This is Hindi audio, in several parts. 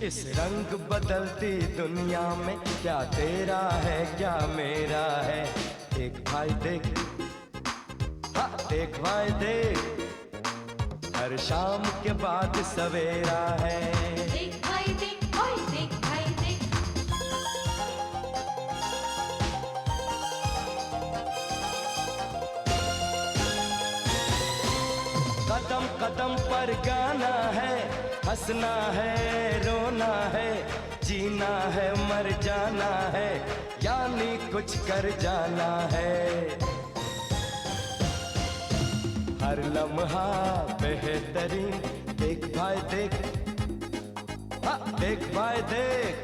इस रंग बदलती दुनिया में क्या तेरा है क्या मेरा है। देख भाई देख, हाँ देख भाई देख, हर शाम के बाद सवेरा है। देख भाई देख, ओए देख भाई देख। कदम कदम पर गाना है, हंसना है रोना है, जीना है मर जाना है, यानी कुछ कर जाना है। हर लम्हा बेहतरीन, देख भाई देख, हाँ देख भाई देख,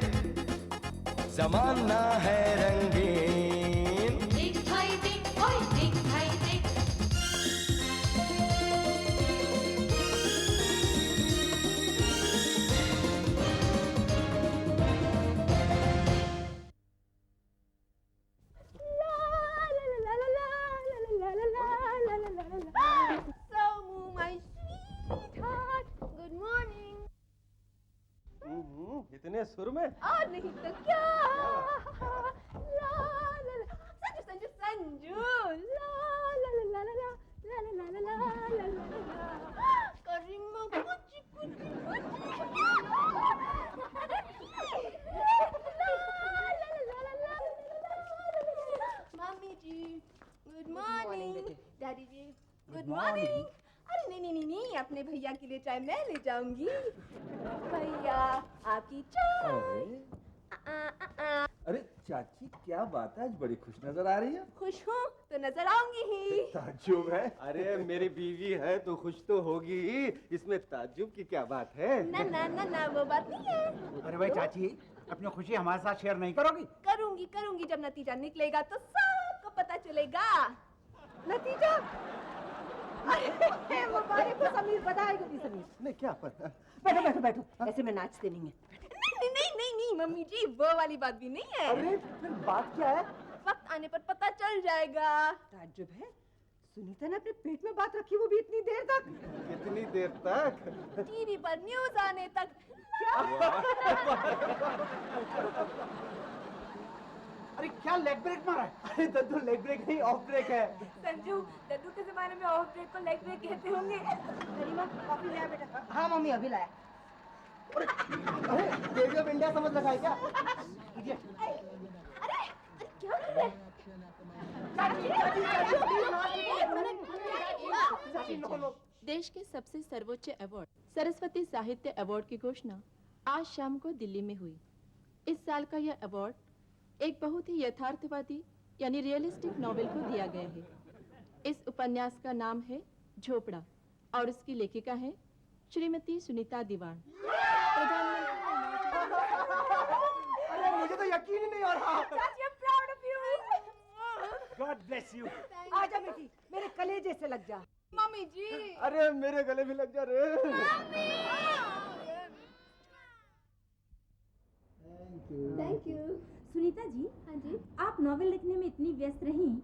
जमाना है रंगीन। देख भाई देख, ओए देख भाई देख। So, my sweetheart, good morning. इतने सुर में? और नहीं तो क्या? ला ला ला, संजू संजू संजू, ला ला ला ला ला ला ला ला ला ला ला ला। करीमा कुछ कुछ मम्मी जी, गुड मॉर्निंग। डैडी जी, गुड मॉर्निंग। अरे नहीं नहीं नहीं, अपने भैया के लिए चाय मैं ले जाऊंगी। भैया आपकी चाय। अरे चाची क्या बात है, आज बड़ी खुश नजर आ रही है। खुश हूँ तो नजर आऊंगी ही। ताज्जुब है? अरे मेरी बीवी है तो खुश तो होगी ही, इसमें ताज्जुब की क्या बात है? ना ना ना ना, वो बात नहीं है। अरे भाई चाची, अपनी खुशी हमारे साथ शेयर नहीं करोगी? करूंगी करूंगी, जब नतीजा निकलेगा तो सबको पता चलेगा। नतीजा? अरे मुबारक हो समीर, बधाई हो समीर। नहीं क्या पता। बैठो बैठो बैठो, ऐसे में नाचते नहीं है। नहीं नहीं नहीं नहीं मम्मी जी, वो वाली बात भी नहीं है। अरे फिर बात क्या है? वक्त आने पर पता चल जाएगा। ताज्जुब है, सुनीता ने अपने पेट में बात रखी, वो भी इतनी देर तक। कितनी देर तक? टीवी पर न्यूज आने तक। अरे क्या लेग ब्रेक मारा है? अरे दद्दू लेग ब्रेक नहीं, ऑफ ब्रेक है। संजू, दद्दू के जमाने में ऑफ ब्रेक को लेग ब्रेक कहते होंगे। करीमा कॉफी लाया बेटा? हाँ मम्मी, अभी लाया। अरे गेटवे ऑफ इंडिया समझ लगा है क्या? अरे क्या कर रहे हैं? देश के सबसे सर्वोच्च अवार्ड सरस्वती साहित्य अवार्ड की घोषणा आज शाम को दिल्ली में हुई। इस साल का यह अवार्ड एक बहुत ही यथार्थवादी यानी रियलिस्टिक नॉवेल को दिया गया है। इस उपन्यास का नाम है झोपड़ा और उसकी लेखिका है श्रीमती सुनीता दीवान। अरे मुझे तो यकीन ही नहीं हो रहा। God bless you. आजा बेटी, मेरे कलेजे से लग जा। मम्मी जी। अरे मेरे गले भी लग जा रे। Thank you. सुनीता जी, हाँ जी। आप नॉवेल लिखने में इतनी व्यस्त रहीं,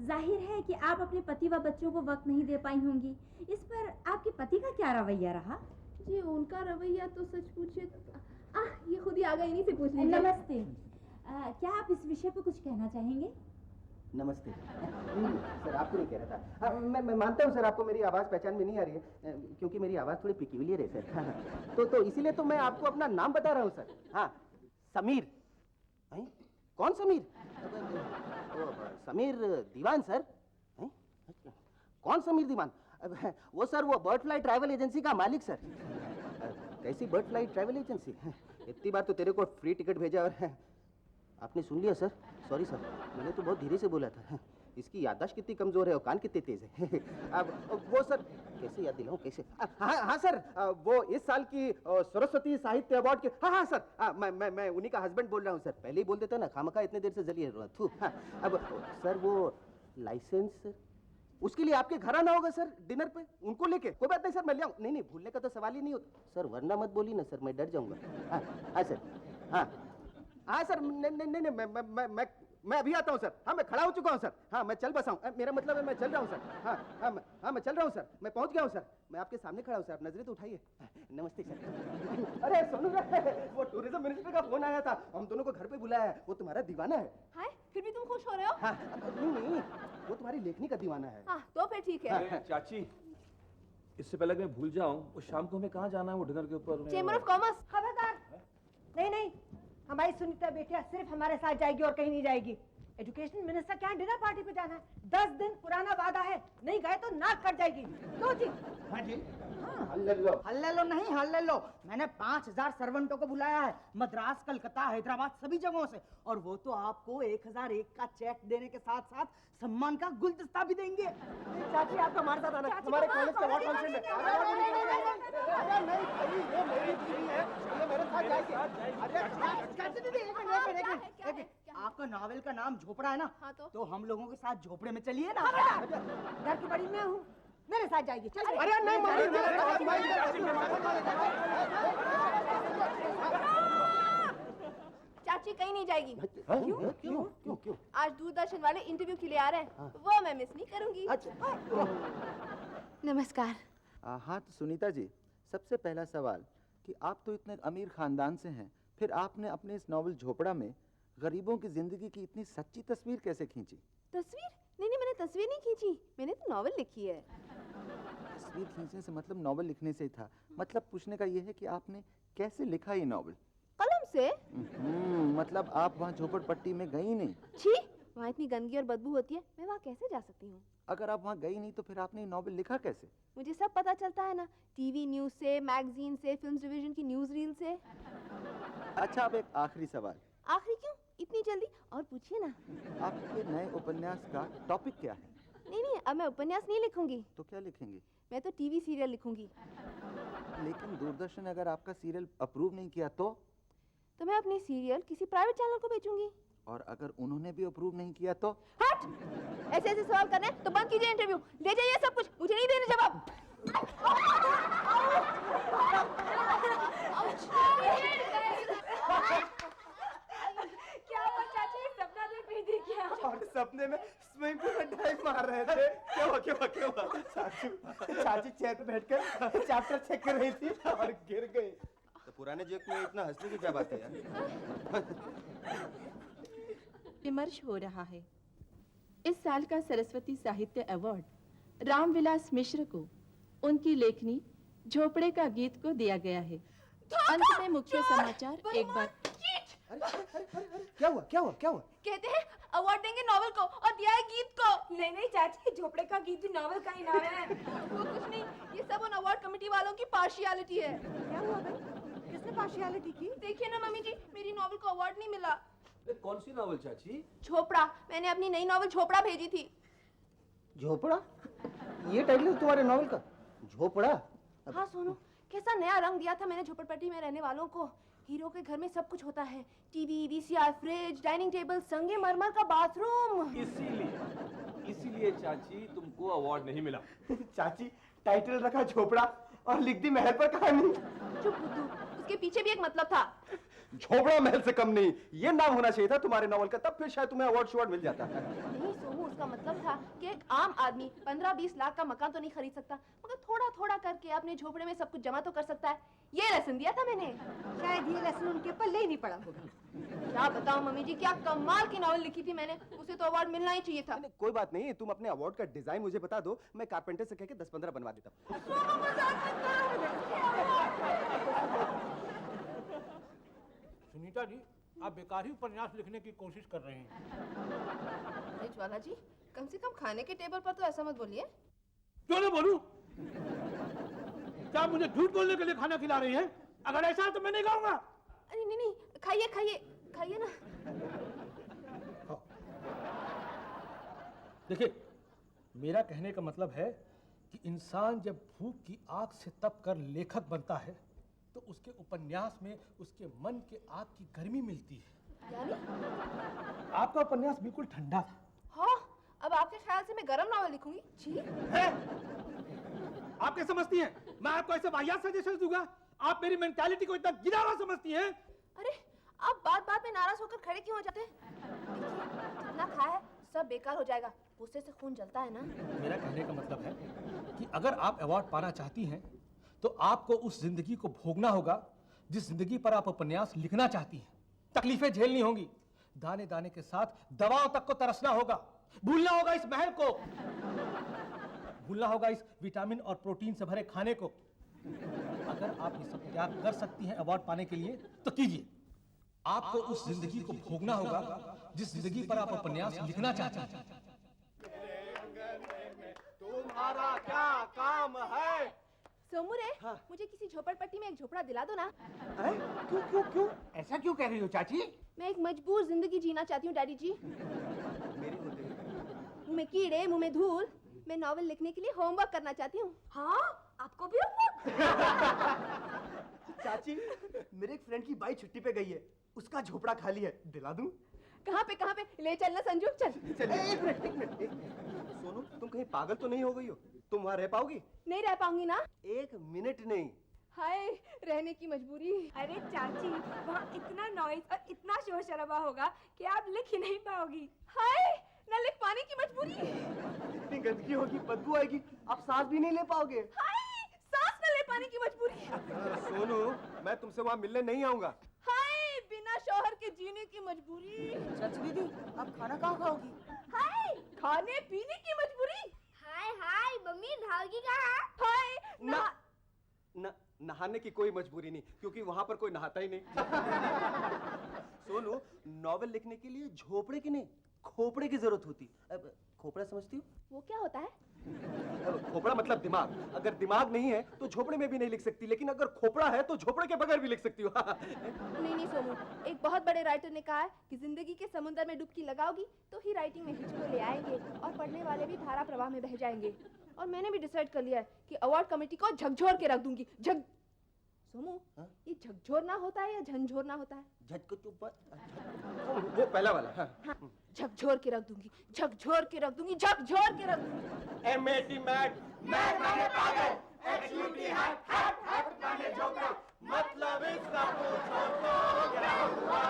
जाहिर है कि आप अपने पति व बच्चों को वक्त नहीं दे पाई होंगी। इस पर आपके पति का क्या रवैया रहा? जी उनका रवैया तो सच पूछे ये खुद ही आ गए, इन्हीं से पूछ लीजिए। नमस्ते। क्या आप इस विषय पर कुछ कहना चाहेंगे? नमस्ते। सर आपको नहीं कह रहा था। मैं मानता हूँ सर, आपको मेरी आवाज़ पहचान में नहीं आ रही है, क्योंकि मेरी आवाज़ थोड़ी पिक्यूलियर है सर। तो इसीलिए तो मैं आपको अपना नाम बता रहा हूँ सर। हाँ, समीर। कौन समीर? समीर दीवान सर। कौन समीर दीवान? वो सर, वो बर्डफ्लाई ट्रैवल एजेंसी का मालिक सर। कैसी बर्डफ्लाई ट्रैवल एजेंसी? इतनी बार तो तेरे को फ्री टिकट भेजा और आपने सुन लिया सर? सॉरी सर, मैंने तो बहुत धीरे से बोला था। इसकी याददाश्त कितनी कमजोर है और कान कितने तेज है। अब वो सर, कैसे याद दिलाऊं कैसे? हाँ सर, वो इस साल की सरस्वती साहित्य अवार्ड के, हाँ सर, मैं उन्हीं का हस्बैंड बोल रहा हूँ सर। पहले ही बोल देता ना, खामखा इतने देर से जलिए रहा। अब सर वो लाइसेंस सर, उसके लिए आपके घर आना होगा सर डिनर पे, उनको लेके। कोई बात नहीं सर, मैं ले आऊँ। नहीं भूलने का तो सवाल ही नहीं होता सर, वरना मत बोली ना सर, मैं डर जाऊंगा। हाँ सर, हाँ सर, नहीं मैं मैं अभी आता हूँ सर। हाँ मैं खड़ा हो चुका हूँ सर। हाँ मैं चल बसा हूँ। मेरा मतलब है मैं चल रहा हूँ सर। हाँ मैं चल रहा हूँ सर। मैं पहुँच गया हूँ सर। मैं आपके सामने खड़ा हूँ सर। आप नजरें तो उठाइए। नमस्ते सर। अरे सुनो वो टूरिज्म मिनिस्टर का फोन आया था, हम दोनों को घर पे बुलाया है। वो तुम्हारा दीवाना है। हाय, फिर भी तुम खुश हो रहे हो? हाँ नहीं, वो तुम्हारी लेखनी का दीवाना है। हाँ तो फिर ठीक है। अरे चाची, इससे पहले कि मैं भूल जाऊं, वो शाम को हमें कहाँ जाना है वो डिनर के ऊपर? Chamber of commerce. खबरदार। नहीं, हमारी सुनीता बेटिया सिर्फ हमारे साथ जाएगी और कहीं नहीं जाएगी। एजुकेशन मिनिस्टर के यहाँ डिनर पार्टी पे जाना है। 10 दिन पुराना वादा है, नहीं गए तो नाक कट जाएगी। क्यों जी? हाँ जी। हल्ले लो। हल्ले लो नहीं, हल्ले लो। मैंने 5000 सर्वेंटों को बुलाया है, मद्रास, कलकत्ता, हैदराबाद, सभी जगहों से। और वो तो आपको 1001 का चेक देने के साथ साथ सम्मान का गुलदस्ता भी देंगे। चाची आप हमारे साथ आना। हमारे कॉलेज का अवार्ड फंक्शन है। अरे नहीं भाई, ये मेरी बीवी है, ये मेरे साथ जाएगी। अरे चाची दीदी, एक मिनट। आपका नॉवेल का नाम झोपड़ा है ना? हाँ तो हम लोगों के साथ झोपड़े में चलिए ना। घर की बड़ी मैं हूँ, मेरे साथ जाएगी। चलिए। अरे नहीं चाची कहीं नहीं जाएगी। क्यों? आज दूरदर्शन वाले इंटरव्यू के लिए आ रहे हैं, वो मैं मिस नहीं करूंगी। नमस्कार। हाँ तो सुनीता जी, सबसे पहला सवाल कि आप तो इतने अमीर खानदान से हैं, फिर आपने अपने इस नॉवल झोपड़ा में गरीबों की जिंदगी की इतनी सच्ची तस्वीर कैसे खींची? तस्वीर? नहीं, मैंने तस्वीर नहीं खींची, मैंने तो नॉवेल लिखी है। तस्वीर खींचने से मतलब नॉवल लिखने से ही था। मतलब पूछने का ये है कि आपने कैसे लिखा ये नॉवल? कलम से। मतलब आप वहाँ झोपड़पट्टी में गई नहीं? छी, वहाँ इतनी गंदगी और बदबू होती है, मैं वहाँ कैसे जा सकती हूँ? अगर आप वहाँ गई नहीं तो फिर आपने ये नॉवल लिखा कैसे? मुझे सब पता चलता है ना, टीवी न्यूज से, मैगजीन से, फिल्म डिवीजन की न्यूज रील से। अच्छा, अब एक आखिरी सवाल। आखिरी क्यों? इतनी जल्दी? और पूछिए ना। आपके नए उपन्यास का टॉपिक क्या है? नहीं, अब मैं उपन्यास नहीं लिखूंगी। तो क्या लिखेंगी? मैं तो टीवी सीरियल लिखूंगी। लेकिन दूरदर्शन ने अगर आपका सीरियल अप्रूव नहीं किया तो मैं अपनी सीरियल किसी प्राइवेट चैनल को बेचूंगी। और अगर उन्होंने भी अप्रूव नहीं किया तो? हट! ऐसे सवाल करने तो बंद कीजिए इंटरव्यू, ले जाइए सब कुछ, मुझे नहीं देने जवाब। क्या हुआ चाची, सपना देख रही थी क्या? और सपने में स्विमिंग पूल में डाइव मार रहे थे। क्या हुआ? चाची चेयर पे बैठकर चैप्टर चेक कर रही थी और गिर गई। तो पुराने जोक में इतना हंसने की क्या बात है यार? विमर्श हो रहा है। इस साल का सरस्वती साहित्य अवार्ड रामविलास मिश्र को उनकी लेखनी झोपड़े का गीत को दिया गया है। अंत में मुख्य समाचार एक बार। क्या हुआ? कहते हैं अवार्ड देंगे नॉवेल को और दिया है गीत को। नहीं चाची, झोपड़े का गीत भी नॉवेल का ही नाम है। वो कुछ नहीं, ये सब उन अवार्ड कमेटी वालों की पार्शियलिटी है। क्या हुआ भाई? किसने पार्शियलिटी की? देखिए ना मम्मी जी, मेरी नॉवेल को अवार्ड नहीं मिला। कौन सी नॉवल चाची? झोपड़ा। मैंने अपनी नई नॉवेल झोपड़ा भेजी थी। झोपड़ा? ये टाइटल है तुम्हारे नॉवेल का? झोपड़ा? हाँ सोनू, कैसा नया रंग दिया था मैंने झोपड़पट्टी में रहने वालों को। हीरो के घर में सब कुछ होता है, TV, VCR, fridge, dining table, संगमरमर का बाथरूम। इसीलिए चाची तुमको अवार्ड नहीं मिला। चाची टाइटल रखा झोपड़ा और लिख दी महल पर कहानी। चुप बुद्धू, उसके पीछे भी एक मतलब था। झोपड़ा महल से कम नहीं, ये नाम होना चाहिए था तुम्हारे नॉवल का, तब फिर शायद तुम्हें अवार्ड मिल जाता। नहीं सोनू, उसका मतलब था कि एक आम आदमी 15-20 लाख का मकान तो नहीं खरीद सकता, मगर थोड़ा थोड़ा करके अपने झोपड़े में सब कुछ जमा तो कर सकता है। ये लेसन दिया था मैंने। शायद ये लेसन उनके पल्ले ही नहीं पड़ा होगा। क्या बताऊं मम्मी जी, क्या कमाल की नॉवेल लिखी थी मैंने, उसे तो अवार्ड मिलना ही चाहिए था। कोई बात नहीं, तुम अपने अवार्ड का डिजाइन मुझे बता दो, मैं कारपेंटर से कह के 10-15 बनवा देता। सुनीता जी, आप बेकार ही उपन्यास लिखने की कोशिश कर रहे हैं। अरे ज्वाला जी, कम से कम खाने के टेबल पर तो ऐसा मत बोलिए। क्यों ना बोलूं? क्या आप मुझे झूठ बोलने के लिए खाना खिला रही हैं? अगर ऐसा है तो मैं नहीं खाऊंगा। अरे नहीं, खाइए ना। देखिए, मेरा कहने का मतलब है कि इंसान जब भूख की आग से तप कर लेखक बनता है तो उसके उपन्यास में उसके मन के आग की गर्मी मिलती है। यानी? आपका उपन्यास बिल्कुल ठंडा था। हाँ, अब आपके ख्याल से मैं गरम नॉवेल लिखूंगी? छी। आप क्या समझती हैं? मैं आपको ऐसे वाहियात सजेशन दूंगा? आप मेरी मेंटालिटी को इतना गिरा हुआ समझती हैं? अरे आप बात बात में नाराज होकर खड़े क्यों हो जाते हैं? देखिए, जितना खाया है सब बेकार हो जाएगा, गुस्से से खून जलता है ना। मेरा कहने का मतलब है कि अगर आप अवार्ड पाना चाहती हैं तो आपको उस जिंदगी को भोगना होगा जिस जिंदगी पर आप उपन्यास लिखना चाहती हैं। तकलीफें झेलनी होंगी, दाने दाने के साथ दवाओं तक को तरसना होगा, भूलना होगा इस महल को, भूलना होगा इस विटामिन और प्रोटीन से भरे खाने को। अगर आप ये सब त्याग कर सकती हैं अवार्ड पाने के लिए तो कीजिए। आपको उस जिंदगी को भोगना होगा जिस जिंदगी पर आप उपन्यास लिखना चाहते हैं। तुम्हारा क्या काम है? सोमू रे, मुझे किसी झोपड़पट्टी में एक झोपड़ा दिला दो ना। क्यों क्यों क्यों ऐसा क्यों कह रही हो चाची? मैं एक मजबूर जिंदगी जीना चाहती हूँ डैडी जी। मुंह में कीड़े, मुंह में धूल। मैं नॉवेल लिखने के लिए होमवर्क करना चाहती हूँ। हाँ, आपको भी होमवर्क? चाची, मेरे एक फ्रेंड की बाई छुट्टी पे गई है, उसका झोपड़ा खाली है, दिला दूं? कहाँ पे? ले चलना संजू, चल। एक मिनट। सोनू, तुम कहीं पागल तो नहीं हो गई हो? तुम वहाँ रह पाओगी? नहीं रह पाऊंगी ना। एक मिनट नहीं। हाय, रहने की मजबूरी। अरे चाची, वहाँ इतना नॉइज और इतना शोर शराबा होगा कि आप लिख ही नहीं पाओगी। हाय, न लिख पाने की मजबूरी। इतनी गंदगी होगी, बदबू आएगी, आप सांस भी नहीं ले पाओगे। हाय, सांस न ले पाने की मजबूरी। सोनू, मैं तुमसे वहाँ मिलने नहीं आऊंगा। हाय, बिना शौहर के जीने की मजबूरी। चाची दीदी, आप खाना कहाँ खाओगी? हाय, खाने पीने की मजबूरी। हाय, मम्मी नहाओगी कहाँ? हाय, नहाने की कोई मजबूरी नहीं, क्योंकि वहाँ पर कोई नहाता ही नहीं। सोनू, नॉवेल लिखने के लिए झोपड़े की नहीं, खोपड़े की जरूरत होती। अब खोपड़ा समझती हो? वो क्या होता है? खोपड़ा मतलब दिमाग। अगर दिमाग नहीं है तो झोपड़े में भी नहीं लिख सकती, लेकिन अगर खोपड़ा है तो झोपड़े के बगैर भी लिख सकती हो। नहीं सोनू, एक बहुत बड़े राइटर ने कहा है कि जिंदगी के समुद्र में डुबकी लगाओगी तो ही राइटिंग में हिचको ले आएंगे और पढ़ने वाले भी धारा प्रवाह में बह जाएंगे। और मैंने भी डिसाइड कर लिया है कि अवार्ड कमेटी को झकझोर के रख दूंगी। सोमू, ये झकझोरना होता है या झंझोरना होता है? वो पहला वाला। हाँ, झकझोर के रख दूंगी, झकझोर के रख दूंगी, झकझोर के रख दूंगी। M.A.T. मैड, मैड माने पागल, H.U.T. हैट माने झोपड़ा, मतलब इसका पूछो तो क्या हुआ?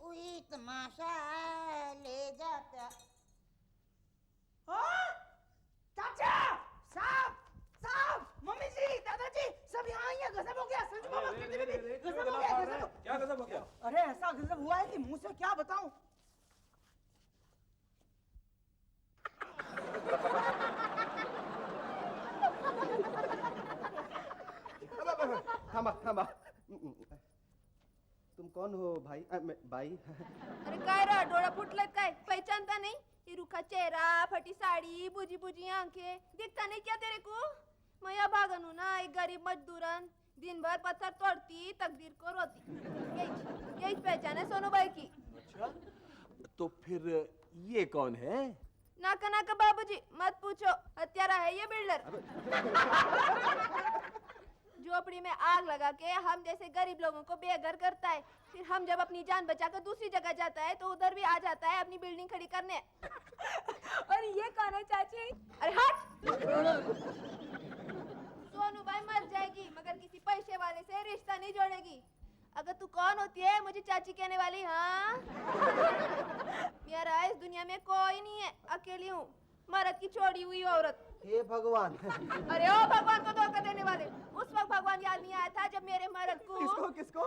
उई तमाशा ले जाता। चाचा, साहब, मम्मी जी, दादाजी, सब यहाँ आई हैं। गजब हो गया, संजू मामा, गजब हो गया। क्या गजब हो गया? अरे ऐसा गजब हुआ है कि मुंह से क्या बताऊं। थामा। तुम कौन हो भाई? भाई? अरे काय रा, डोळा फुटलाय काय? पहचानता नहीं? ये रूखा चेहरा, फटी साड़ी, बुझी बुझी आंखें, दिखता नहीं क्या तेरे को? मैं या भागन हूँ ना, एक गरीब मजदूरन, दिन भर पत्थर तोड़ती, तकदीर को रोती। यही पहचान है सोनू भाई की। अच्छा, तो फिर ये कौन है? नाका बाबूजी, मत पूछो, हत्यारा है ये बिल्डर। झोपड़ी में आग लगा के हम जैसे गरीब लोगों को बेघर करता है। फिर हम जब अपनी जान बचाकर दूसरी जगह जाता है तो उधर भी आ जाता है अपनी बिल्डिंग खड़ी करने। और ये कौन है चाची? अरे हट! सोनू भाई मर जाएगी मगर किसी पैसे वाले से रिश्ता नहीं जोड़ेगी। अगर तू कौन होती है मुझे चाची कहने वाली? हाँ, मेरा इस दुनिया में कोई नहीं है, अकेली हूँ, मर्द की छोड़ी हुई औरत। हे भगवान। अरे ओ भगवान को धोखा देने वाले, उस वक्त भगवान याद नहीं आया था जब मेरे मर्द को किसको?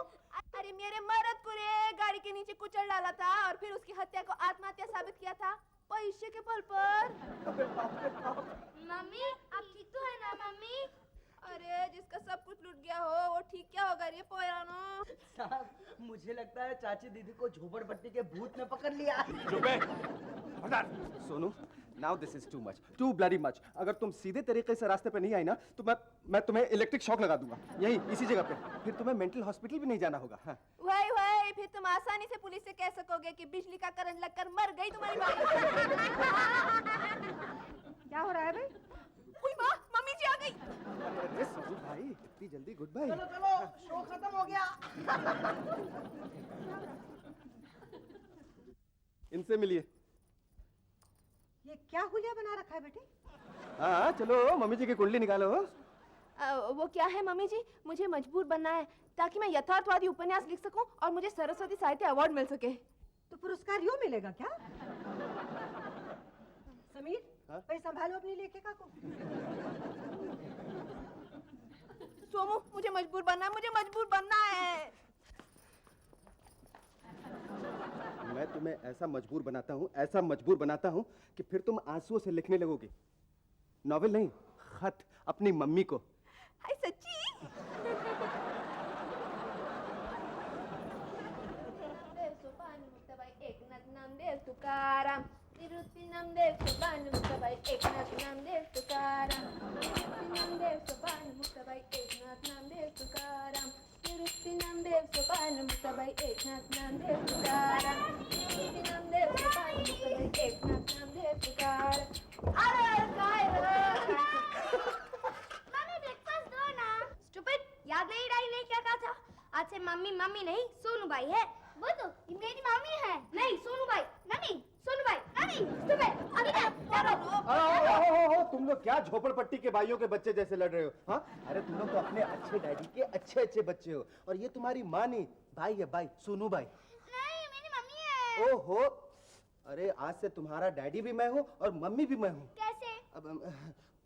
अरे मेरे मर्द को रे गाड़ी के नीचे कुचल डाला था और फिर उसकी हत्या को आत्महत्या साबित किया था पैसे के बल पर। मम्मी, आप ठीक तो है ना मम्मी? अरे जिसका सब कुछ लूट गया हो वो ठीक क्या होगा रे पोयानो? साहब, मुझे लगता है चाची दीदी को झोपड़पट्टी के भूत ने पकड़ लिया। Sonu, now this is too much, too bloody much. अगर तुम सीधे तरीके से रास्ते पे नहीं आई ना तो मैं तुम्हें इलेक्ट्रिक शॉक लगा दूंगा यहीं इसी जगह पे। फिर तुम्हें मेंटल हॉस्पिटल भी नहीं जाना होगा। हाँ। वही फिर तुम आसानी से पुलिस से कह सकोगे कि बिजली का करंट लगकर मर गई तुम्हारी बाई। क्या हो रहा है भाई? माँ, मम्मी जी आ गई। अरे सोनू भाई, इतनी जल्दी गुड बाय। चलो, शो खत्म हो गया। इनसे मिलिए। ये क्या हुलिया बना रखा है बेटी? हाँ चलो, मम्मी जी की कुंडली निकालो। वो क्या है मम्मी जी, मुझे मजबूर बनना है ताकि मैं यथार्थवादी उपन्यास लिख सकूं और मुझे सरस्वती साहित्य अवार्ड मिल सके। तो पुरस्कार यूं मिलेगा क्या? समीर, हाँ? भाई संभालो अपनी लेखिका को। सोमू, मुझे मजबूर बनना है, मुझे मजबूर बनना है। मैं तुम्हें ऐसा मजबूर बनाता हूँ, ऐसा मजबूर बनाता हूँ कि फिर तुम आंसुओं से लिखने लगोगी। नॉवेल नहीं, खत अपनी मम्मी को। हाय सच्ची? एकनाथ नामदेव तुकाराम, निवृत्ती नामदेव सोपान मुक्ताबाई, एकनाथ नामदेव तुकाराम, निवृत्ती नामदेव सोपान मुक्ताबाई, एकनाथ नामदेव तुकाराम, निवृत्ती नामदेव सोपान मुक्ताबाई, एकनाथ नामदेव तुकाराम, निवृत्ती नामदेव सोपान मुक्ताबाई, एकनाथ नामदेव तुकाराम। अरे काय रे? मम्मी ब्रेकफास्ट दो ना। स्टूपिड, याद नहीं रही ने क्या कहा था? आज से मम्मी मम्मी नहीं सोनू भाई है। वो तो ये मेरी मम्मी है। नहीं सोनू भाई, नहीं सोनू भाई, नहीं स्टूपिड। अभी क्या? तुम लोग क्या झोपड़पट्टी के भाइयों के बच्चे जैसे लड़ रहे हो? हाँ, अरे तुम लोग तो अपने अच्छे डैडी के अच्छे अच्छे बच्चे हो, और ये तुम्हारी माँ नहीं, भाई है, भाई सोनू भाई। नहीं मेरी मम्मी है। ओहो, अरे आज से तुम्हारा डैडी भी मैं हूँ और मम्मी भी मैं हूँ। कैसे? अब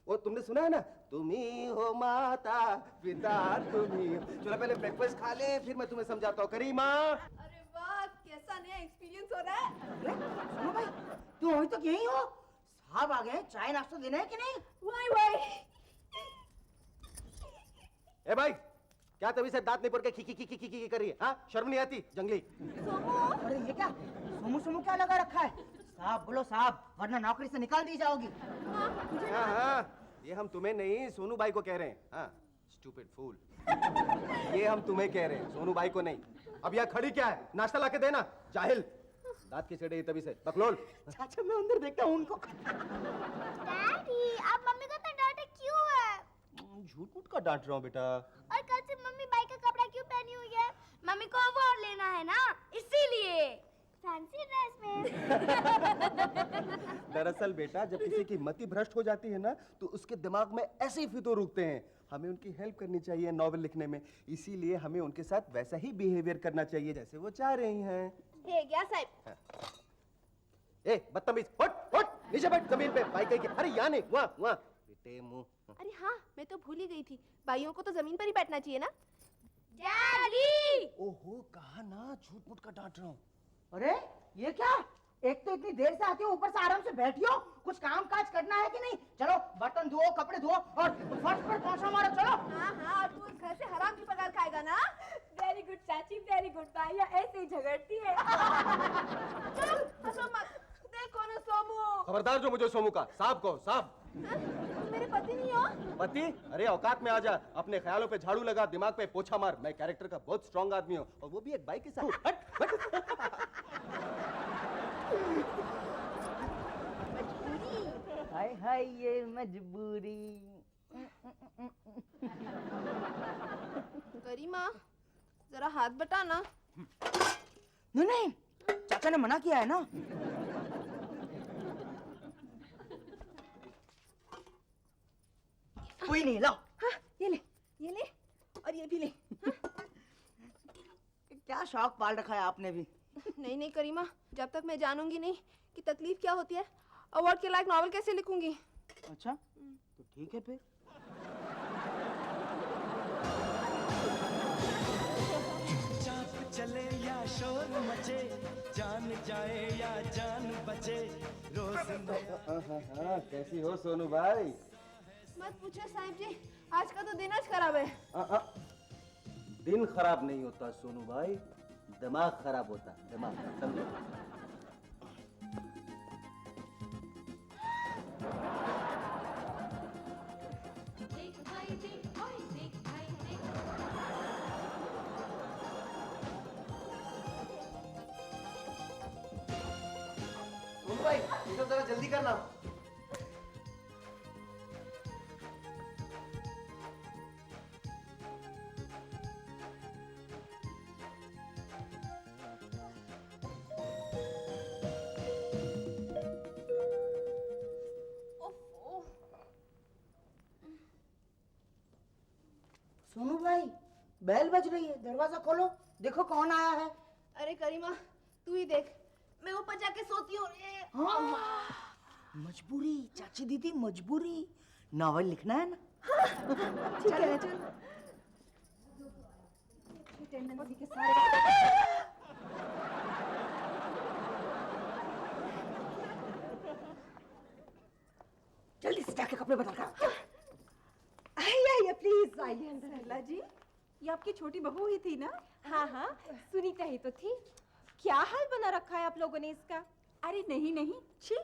वो तुमने सुना है ना, तुम्ही हो माता पिता तुम्ही हो। चलो पहले ब्रेकफास्ट खा ले, फिर मैं तुम्हें समझाता हूँ। करीमा। अरे वाह, कैसा नया एक्सपीरियंस हो रहा है। सुनो भाई, तुम अभी तक यही हो? साहब आ गए, चाय नाश्ता देना है कि नहीं? Y Y. ए भाई, क्या तभी से दांत नहीं पड़ के खी खी खी खी खी खी कर रही है? हाँ, शर्म नहीं आती जंगली? अरे ये क्या सोमू सोमू क्या लगा रखा है? साहब बोलो साहब, वरना नौकरी से निकाल दी जाओगी। हाँ हाँ, ये हम तुम्हें नहीं सोनू भाई को कह रहे हैं। हाँ, स्टूपिड फूल। ये हम तुम्हें कह रहे हैं, सोनू भाई को नहीं। अब यहाँ खड़ी क्या है? नाश्ता लाके देना, जाहिल। दांत की सेड़े तभी से बकलोल। चाचा मैं अंदर देखता हूँ उनको। डैडी, आप मम्मी को तो डांटे क्यों है? झूठ मूठ का डांट रहा हूँ बेटा। और कल से मम्मी बाई का कपड़ा क्यों पहनी हुई है? मम्मी को अवार्ड लेना है ना, इसीलिए फैंसी ड्रेस में। दरअसल बेटा, जब किसी की मति भ्रष्ट हो जाती है ना, तो उसके दिमाग में ऐसे ही फितूर उगते हैं। हमें उनकी हेल्प करनी चाहिए नॉवेल लिखने में, इसीलिए हमें उनके साथ वैसा ही बिहेवियर करना चाहिए जैसे वो चाह रही हैं। हे क्या साहब? ए बदतमीज, उठ उठ, नीचे बैठ जमीन पे। भाई कहीं के, अरे यहाँ नहीं, वहाँ वहाँ। बेटे मुंह। अरे हाँ, मैं तो भूल ही गई थी, भाइयों को तो जमीन पर ही बैठना चाहिए ना। डैडी! ओहो, कहा ना झूठ मूठ का डांट रहा हूँ। अरे ये क्या? एक तो इतनी देर से आती हो, ऊपर से आराम से बैठियो। कुछ काम काज करना है कि नहीं? चलो बर्तन धो, कपड़े धो और फर्श पर पोंछा मारो। चलो। हाँ हाँ, तू इस घर से हराम की पगार खाएगा ना। वेरी गुड चाची, वेरी गुड। भैया ऐसे ही झगड़ती है। चलो हंसो मत, देखो ना सोमू। खबरदार जो मुझे सोमू का, साहब को साहब। तुम मेरे पति नहीं हो? पति? अरे औकात में आ जा, अपने ख्यालों पे झाड़ू लगा, दिमाग पे पोछा मार। मैं कैरेक्टर का बहुत स्ट्रांग आदमी हूँ, और वो भी एक बाइक के साथ। हट, हट। हाय हाय ये मजबूरी। गरिमा, जरा हाथ बटा ना। नहीं नहीं, चाचा ने मना किया है ना। कोई नहीं, लाओ। हाँ, ये ले और ये भी ले। हाँ? क्या शौक पाल रखा है आपने भी। नहीं नहीं करीमा, जब तक मैं जानूंगी नहीं कि तकलीफ क्या होती है, अवार्ड के लायक नॉवल कैसे लिखूंगी। अच्छा तो ठीक है फिर। चाप चले या शोर मचे, जान जाए या जान बचे, रोज हाँ, कैसी हो सोनू भाई? मत पूछो साहिब जी, आज का तो दिन आज खराब है। दिन खराब नहीं होता सोनू भाई, दिमाग खराब होता, दिमाग, समझे? देख भाई देख, ओए देख भाई देख। सोनू भाई, ये तो जरा जल्दी करना। बेल बज रही है, दरवाजा खोलो, देखो कौन आया है। अरे करीमा तू ही देख, मैं ऊपर जाके सोती हूँ। मजबूरी चाची दीदी, मजबूरी। नावल लिखना है ना? ठीक है चल। टेंडेंसी के सारे जल्दी से जाके कपड़े बदल कर। आइए प्लीज आइए अंदर। सरला जी ये आपकी छोटी बहू ही थी ना? हाँ हाँ सुनीता ही तो थी। क्या हाल बना रखा है आप लोगों ने इसका? अरे नहीं नहीं छी,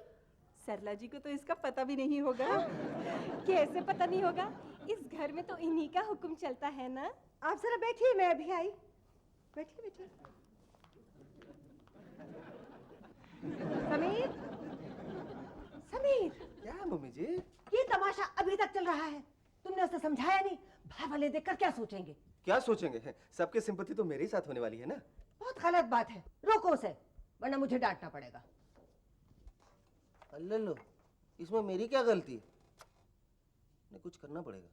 सरला जी को तो इसका पता भी नहीं होगा। कैसे पता नहीं होगा? इस घर में तो इन्हीं का हुक्म चलता है ना। आप जरा बैठिए, मैं अभी आई। बैठिए बैठिए। समीर, समीर, क्या है मम्मी जी? ये तमाशा अभी तक चल रहा है, तुमने उसे समझाया नहीं? भाई वाले देखकर क्या सोचेंगे? क्या सोचेंगे? सबके सिंपैथी तो मेरे ही साथ होने वाली है ना। बहुत गलत बात है, रोको उसे, वरना मुझे डांटना पड़ेगा। अल्ले लो, इसमें मेरी क्या गलती है? नहीं, कुछ करना पड़ेगा।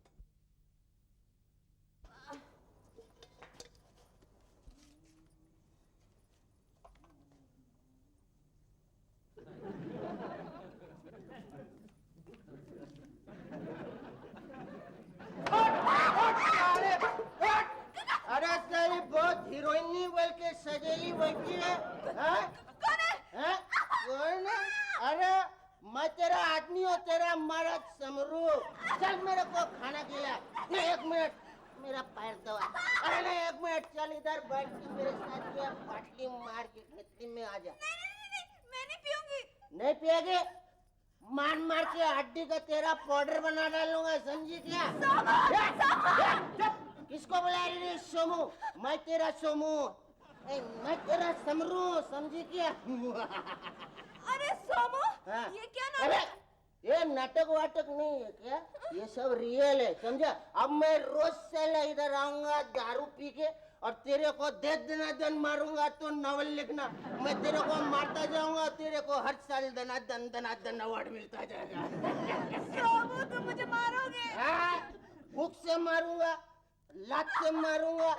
अरे तेरी बहुत हीरोइनी बोल के सजेली बैठी है। कौन है? कौन है? अरे मैं तेरा आदमी हूँ, तेरा मर्द समरू। चल मेरे को खाना खिला। नहीं एक मिनट, मेरा पैर दबा। अरे नहीं एक मिनट, चल इधर बैठ के मेरे साथ ये पाटली मार के खेती में आ जा। नहीं, मैं नहीं पीऊंगी। नहीं पिएगी? मार मार के हड्डी का तेरा पाउडर बना डालूंगा, समझी क्या? किसको बुला रही है? सोमू, मैं तेरा सोमू, मैं तेरा समरू, समझी क्या? अरे सोमू ये क्या नाटक? ये नाटक वाटक नहीं है क्या? ये सब रियल है, समझा? अब मैं रोज से इधर आऊंगा दारू पी के और तेरे को दे दन मारूंगा तो नॉवल लिखना। मैं तेरे को मारता जाऊंगा, तेरे को हर साल दनादन अवार्ड मिलता जाएगा। सोमू तुम मुझे मारोगे? हुक से मारूंगा, लात से मारूंगा,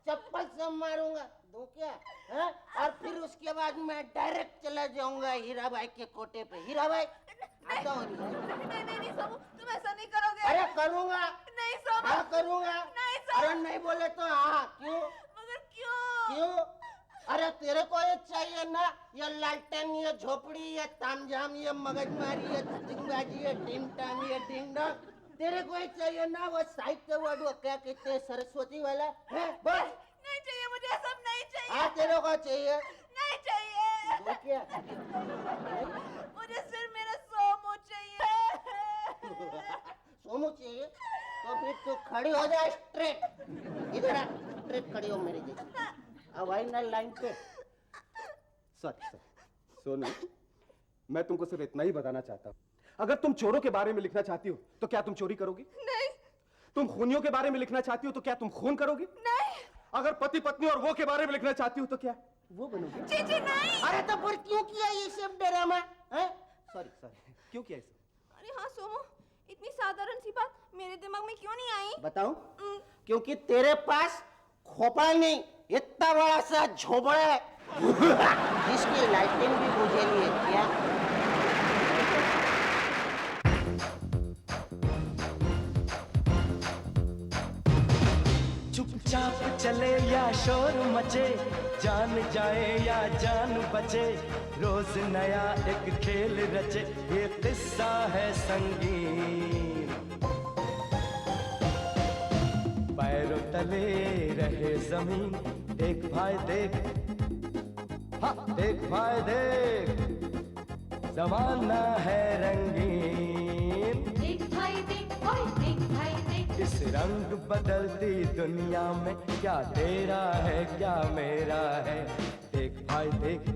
चप्पल से मारूंगा, दो क्या है? और फिर उसके बाद मैं डायरेक्ट चला जाऊंगा हीरा भाई के कोटे पे। हीरा भाई आता हूँ। नहीं सोमू तुम ऐसा नहीं करोगे। अरे करूंगा। नहीं सोमू। हाँ करूंगा। नहीं सोमू। अरे नहीं बोले तो हाँ। क्यों? मगर क्यों? क्यों? अरे तेरे को ये चाहिए ना, ये लालटेन, ये झोपड़ी, ये तामझाम, ये मगजमारी, ये चिंगाजी, ये टिम टाम, ये टिंग डॉग, तेरे को ही चाहिए ना वो साहित्य वर्ड, वो क्या कहते हैं सरस्वती वाला है? बस नहीं चाहिए मुझे, सब नहीं चाहिए। हाँ तेरे को चाहिए? नहीं चाहिए। वो क्या? मुझे सिर्फ मेरा सोमू चाहिए। सोमू चाहिए? तो फिर तू खड़ी हो जा स्ट्रेट। इधर आ, स्ट्रेट खड़ी हो मेरे जैसे। अब आई ना लाइन पे। सच सोनू, मैं तुमको सिर्फ इतना ही बताना चाहता हूँ, अगर तुम चोरों के बारे में लिखना चाहती हो तो क्या तुम चोरी करोगी? नहीं। तुम खूनियों के बारे में लिखना चाहती हो तो क्या तुम खून करोगी? नहीं। अगर पति पत्नी और वो के बारे में लिखना चाहती हो तो क्या वो बनोगी? जी नहीं। अरे तो फिर क्यों किया ये सब ड्रामा? सॉरी क्यों किया इसे? अरे हाँ सोमू, इतनी साधारण सी बात मेरे दिमाग में क्यों नहीं आई? बताऊं? क्योंकि तेरे पास खोपड़ा नहीं, इतना बड़ा सा झोपड़ा है जिसकी लाइटिंग भी बुझेली है। क्या? चुपचाप चले या शोर मचे, जान जाए या जान बचे, रोज नया एक खेल रचे, ये किस्सा है संगीन। पैरों तले रहे जमीन, देख भाई देख, हाँ देख भाई देख, जमाना है रंगीन। देख भाई देख, ओए देख भाई देख। इस रंग बदलती दुनिया में क्या तेरा है क्या मेरा है, देख भाई देख,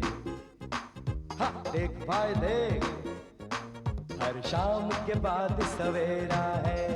हाँ देख भाई देख, हर शाम के बाद सवेरा है।